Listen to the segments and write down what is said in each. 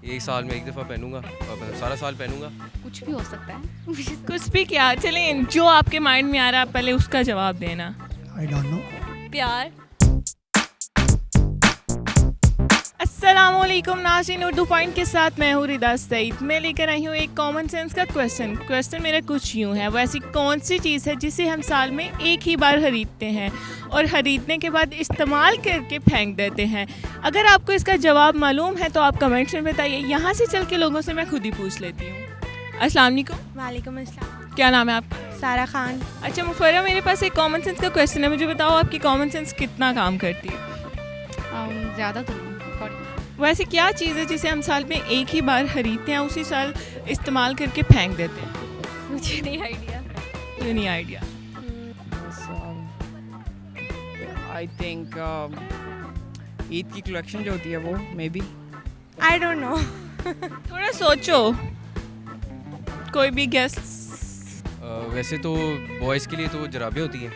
एक साल में एक दफ़ा पहनूंगा और सारा साल पहनूंगा। कुछ भी हो सकता है। कुछ भी क्या, चलें जो आपके माइंड में आ रहा है पहले उसका जवाब देना। I don't know. प्यार। अस्सलामुअलैकुम नाज़रीन, उर्दू पॉइंट के साथ मैं हूँ रिदा सईद। मैं लेकर आई हूँ एक कॉमन सेंस का क्वेश्चन मेरा कुछ यूँ है, वो ऐसी कौन सी चीज़ है जिसे हम साल में एक ही बार खरीदते हैं और ख़रीदने के बाद इस्तेमाल करके फेंक देते हैं। अगर आपको इसका जवाब मालूम है तो आप कमेंट्स में बताइए। यहाँ से चल के लोगों से मैं खुद ही पूछ लेती हूँ। अस्सलाम वालेकुम। वालेकुम अस्सलाम। क्या नाम है आपका? सारा खान। अच्छा मुफर्रा, मेरे पास एक कॉमन सेंस का क्वेश्चन है, मुझे बताओ आपकी कॉमन सेंस कितना काम करती है? ज़्यादा तो नहीं। वैसे क्या चीज़ है जिसे हम साल में एक ही बार खरीदते हैं, उसी साल इस्तेमाल करके फेंक देते हैं? मुझे नहीं आइडिया। ये नहीं आइडिया। आई थिंक ईद की कलेक्शन जो होती है वो may be. I don't know. थोड़ा सोचो, कोई भी गेस्ट। वैसे तो बॉयज़ के लिए तो जराबें होती हैं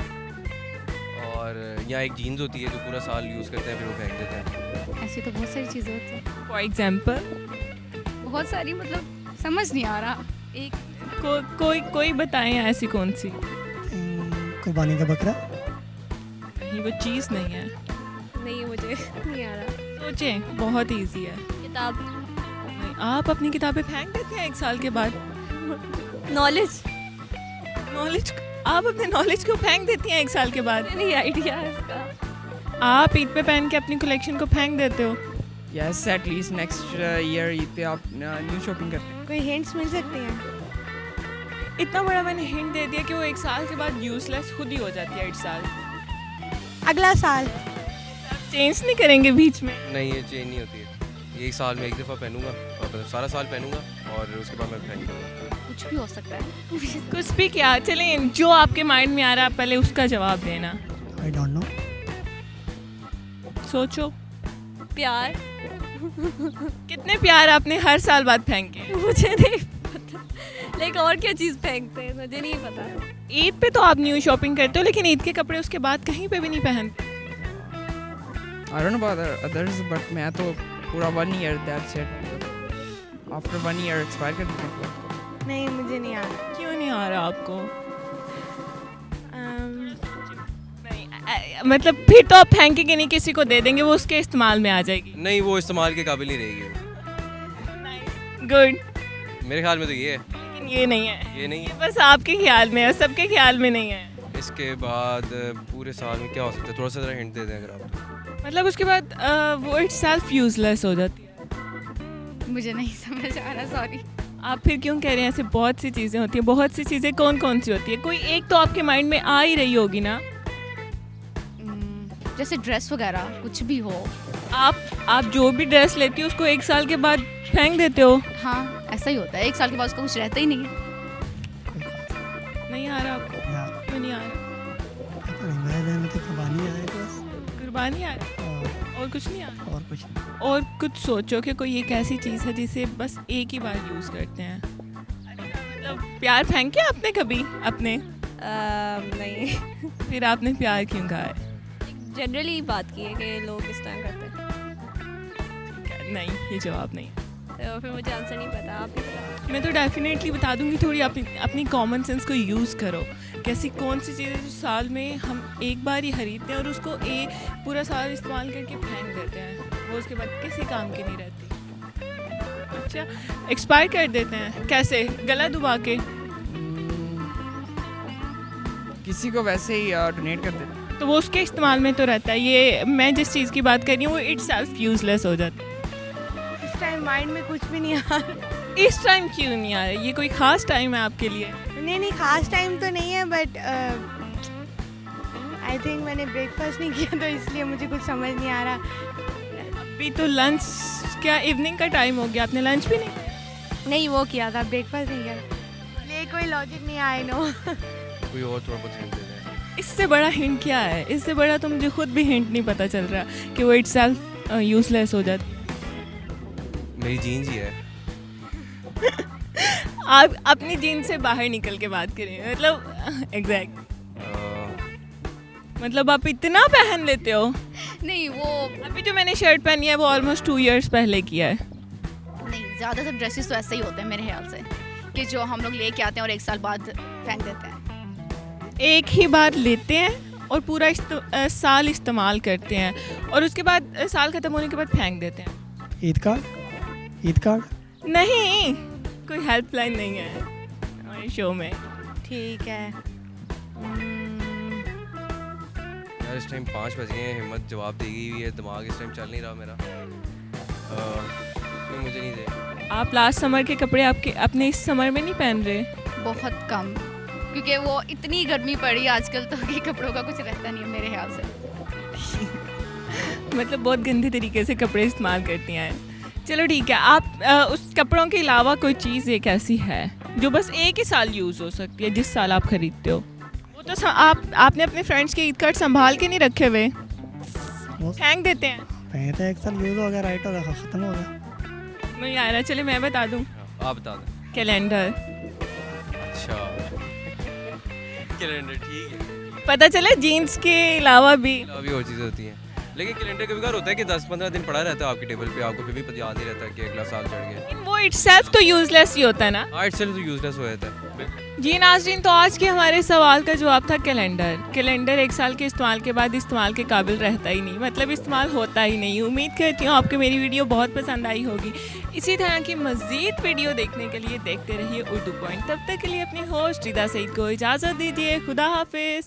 और यहाँ एक जीन्स होती है जो पूरा साल यूज़ करते हैं फिर वो फेंक देते हैं। ऐसी तो बहुत सारी चीज़ें होती हैं। फॉर एग्जाम्पल बहुत सारी, मतलब समझ नहीं आ रहा। एक कोई बताएं ऐसी कौन सी? कुर्बानी का बकरा। नहीं, वो चीज़ नहीं है। नहीं, मुझे नहीं आ रहा। सोचें, बहुत इजी है। किताब। नहीं, आप अपनी किताबें फेंक देते हैं एक साल के बाद। नॉलेज। नॉलेज, आप अपने नॉलेज को फेंक देती हैं एक साल के बाद। मुझे नहीं आइडिया इसका। आप ईद पे पहन के अपनी कलेक्शन को फेंक देते हो। Yes, at least next year Eid पे आप न्यू शॉपिंग करते हैं। कोई हिंट्स मिल सकती हैं? इतना बड़ा मैंने हिंट दे दिया कि वो एक साल के बाद यूजलेस खुद ही हो जाती है। 8 साल अगला साल। चेंज नहीं करेंगे बीच में। नहीं, ये चेंज नहीं होती है। ये एक साल में एक दफ़ा पहनूंगा और सारा साल पहनूंगा और उसके बाद मैं फेंक दूँगा। कुछ भी हो सकता है। कुछ भी क्या, चलें जो आपके माइंड में आ रहा है पहले उसका जवाब देना। I don't know. सोचो, प्यार। कितने प्यार आपने हर साल बाद फेंके? मुझे नहीं पता। लाइक और क्या चीज़ फेंकते हैं, मुझे नहीं पता। ईद पे तो आप न्यू शॉपिंग करते हो, लेकिन ईद के कपड़े उसके बाद कहीं पे भी नहीं पहनते। I don't know about others but मैं तो पूरा 1 year that's it. After 1 year expire कर देते हैं। नहीं, मुझे नहीं आ रहा। क्यों नहीं आ रहा आपको? अम, नहीं, मतलब फिर तो आप फेंकेंगे नहीं, किसी को दे देंगे, वो उसके इस्तेमाल में आ जाएगी। नहीं, वो इस्तेमाल के काबिल नहीं रहेगी वो। गुड। मेरे ख्याल में तो ये है। लेकिन ये नहीं है, ये नहीं ये है। बस आपके ख्याल में है, सबके ख्याल में नहीं है। इसके बाद पूरे साल में क्या हो सकता है? थोड़ा सा ज़रा हिंट दे दें अगर आप। मतलब उसके बाद वो इटसेल्फ यूजलेस हो जाती है। मुझे नहीं समझ आ रहा, सॉरी। आप फिर क्यों कह रहे हैं? ऐसे बहुत सी चीज़ें होती हैं। बहुत सी चीज़ें कौन कौन सी होती है? कोई एक तो आपके माइंड में आ ही रही होगी ना। जैसे ड्रेस वगैरह कुछ भी हो। आप जो भी ड्रेस लेती हो उसको एक साल के बाद फेंक देते हो। हाँ, ऐसा ही होता है। एक साल के बाद उसका कुछ रहता ही नहीं है। नहीं आ रहा आपको? या क्यों नहीं आ रहा? पता नहीं, मेरे ध्यान में तो कुर्बानी आए बस। कुर्बानी आ रहा और और कुछ नहीं आ रहा? और कुछ नहीं। और कुछ सोचो कि कोई एक ऐसी चीज़ है जिसे बस एक ही बार यूज़ करते हैं। मतलब प्यार फेंके आपने कभी अपने? नहीं। फिर आपने प्यार क्यों कहा है? जनरली बात की है कि लोग इस तरह करते हैं, नहीं, ये जवाब नहीं। तो फिर मुझे आंसर नहीं पता। आप ही बताओ। मैं तो डेफिनेटली बता दूंगी। थोड़ी अपनी कॉमन सेंस को यूज़ करो। कैसी कौन सी चीज़ है जो साल में हम एक बार ही खरीदते हैं और उसको पूरा साल इस्तेमाल करके फेंक देते हैं, वो उसके बाद किसी काम की नहीं रहती। अच्छा, एक्सपायर कर देते हैं। कैसे? गला दुबा के? किसी को वैसे ही डोनेट कर देते हैं। तो वो उसके इस्तेमाल में तो रहता है। ये मैं जिस चीज़ की बात कर रही हूँ वो इटसेल्फ यूजलेस हो जाती है। इस टाइम माइंड में कुछ भी नहीं आ रहा। इस टाइम क्यों नहीं आ रहा? ये कोई ख़ास टाइम है आपके लिए? नहीं, खास टाइम तो नहीं है, बट आई थिंक मैंने ब्रेकफास्ट नहीं किया तो इसलिए मुझे कुछ समझ नहीं आ रहा। अभी तो लंच, क्या इवनिंग का टाइम हो गया? आपने लंच भी नहीं? नहीं, वो किया था, ब्रेकफास्ट नहीं किया। ये कोई लॉजिक नहीं, आई नो। कोई और थोड़ा बहुत हिंट दे दें। इससे बड़ा हिंट क्या है? इससे बड़ा तो मुझे खुद भी हिंट नहीं पता चल रहा कि वो इटसेल्फ यूजलेस हो जाती है। मेरी जीन्स ही है। आप अपनी जीन्स से बाहर निकल के बात करें, मतलब एग्जैक्ट, मतलब आप इतना पहन लेते हो? नहीं, वो अभी जो मैंने शर्ट पहनी है वो ऑलमोस्ट 2 इयर्स पहले किया है। नहीं, ज़्यादातर ड्रेसेस तो ऐसे ही होते हैं मेरे ख्याल से, कि जो हम लोग लेके आते हैं और 1 साल बाद फेंक देते हैं। एक ही बार लेते हैं और पूरा साल इस्तेमाल करते हैं और उसके बाद साल ख़त्म होने के बाद फेंक देते हैं। ईद कार्ड नहीं, कोई हेल्पलाइन नहीं है हमारे शो में। ठीक है। यार इस टाइम 5 बज गए हैं, हिम्मत जवाब देगी हुई है, दिमाग इस टाइम चल नहीं रहा मेरा। कोई मुझे नहीं दे। आप लास्ट समर के कपड़े आपके अपने इस समर में नहीं पहन रहे? बहुत कम, क्योंकि वो इतनी गर्मी पड़ी आजकल तो कि कपड़ों का कुछ रहता नहीं है मेरे ख्याल से। मतलब बहुत गंदे तरीके से कपड़े इस्तेमाल करती हैं। चलो ठीक है, आप उस कपड़ों के अलावा कोई चीज़ एक ऐसी है जो बस एक ही साल यूज़ हो सकती है, जिस साल आप खरीदते हो? वो तो आपने अपने फ्रेंड्स के ईद कार्ड संभाल के नहीं रखे हुए, वो फेंक देते हैं। पहनते 1 साल यूज़ हो गया, राइट हो गया, ख़त्म हो गया। नहीं आ रहा, चले मैं बता दूँ। आप बता दें। कैलेंडर। अच्छा कैलेंडर ठीक है। पता चला जीन्स के अलावा भी अभी और चीज़ें होती हैं, लेकिन कैलेंडर कभी कभार होता है कि 10-15 दिन पड़ा रहता है आपके टेबल पे, आपको फिर भी याद नहीं रहता कि अगला साल चढ़ गया। वो इटसेल्फ तो यूजलेस ही होता है ना। आर्ट से तो यूजलेस हो जाता है। जी नाज़रीन, तो आज के हमारे सवाल का जवाब था कैलेंडर। कैलेंडर 1 साल के इस्तेमाल के बाद इस्तेमाल के काबिल रहता ही नहीं, मतलब इस्तेमाल होता ही नहीं। उम्मीद करती हूँ आपको मेरी वीडियो बहुत पसंद आई होगी। इसी तरह की मज़ीद वीडियो देखने के लिए देखते रहिए उर्दू पॉइंट। तब तक के लिए अपनी होस्ट रिदा सईद को इजाज़त दीजिए। खुदा हाफिज़।